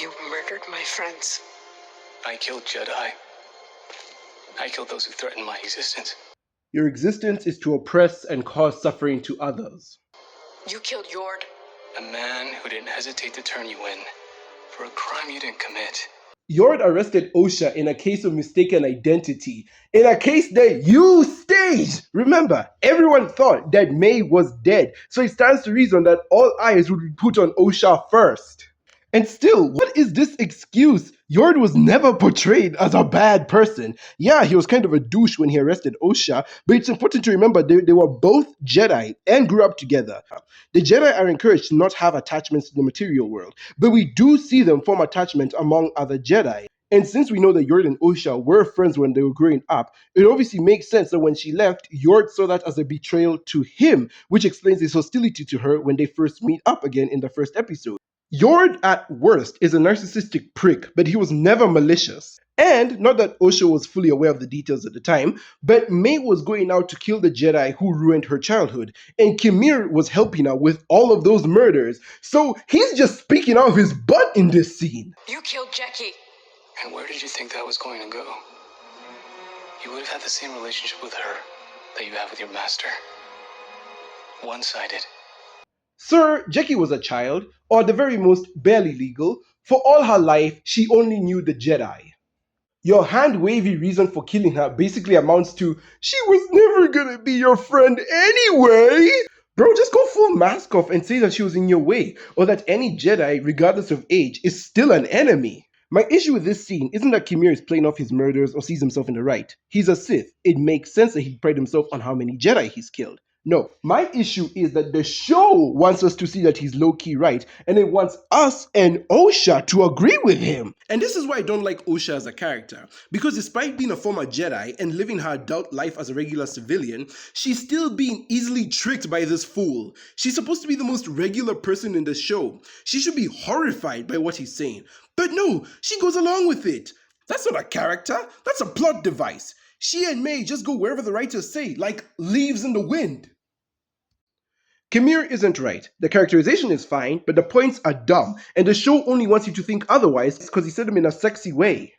You murdered my friends. I killed Jedi. I killed those who threatened my existence. Your existence is to oppress and cause suffering to others. You killed Jord. A man who didn't hesitate to turn you in for a crime you didn't commit. Jord arrested Osha in a case of mistaken identity, in a case that you staged. Remember, everyone thought that May was dead, so it stands to reason that all eyes would be put on Osha first. And still, what is this excuse? Jord was never portrayed as a bad person. Yeah, he was kind of a douche when he arrested Osha, but it's important to remember they were both Jedi and grew up together. The Jedi are encouraged to not have attachments to the material world, but we do see them form attachments among other Jedi. And since we know that Jord and Osha were friends when they were growing up, it obviously makes sense that when she left, Jord saw that as a betrayal to him, which explains his hostility to her when they first meet up again in the first episode. Jord, at worst, is a narcissistic prick, but he was never malicious. And not that Osha was fully aware of the details at the time, but May was going out to kill the Jedi who ruined her childhood, and Kimir was helping her with all of those murders. So he's just speaking out of his butt in this scene. You killed Jackie. And where did you think that was going to go? You would have had the same relationship with her that you have with your master. One-sided. Sir, Jackie was a child, or at the very most, barely legal. For all her life, she only knew the Jedi. Your hand-wavy reason for killing her basically amounts to, she was never gonna be your friend anyway! Bro, just go full mask off and say that she was in your way, or that any Jedi, regardless of age, is still an enemy. My issue with this scene isn't that Kimir is playing off his murders or sees himself in the right. He's a Sith. It makes sense that he'd pride himself on how many Jedi he's killed. No, my issue is that the show wants us to see that he's low-key right, and it wants us and Osha to agree with him. And this is why I don't like Osha as a character, because despite being a former Jedi and living her adult life as a regular civilian, she's still being easily tricked by this fool. She's supposed to be the most regular person in the show. She should be horrified by what he's saying. But no, she goes along with it. That's not a character, that's a plot device. She and May just go wherever the writers say, like leaves in the wind. Kimir isn't right. The characterization is fine, but the points are dumb, and the show only wants you to think otherwise because he said them in a sexy way.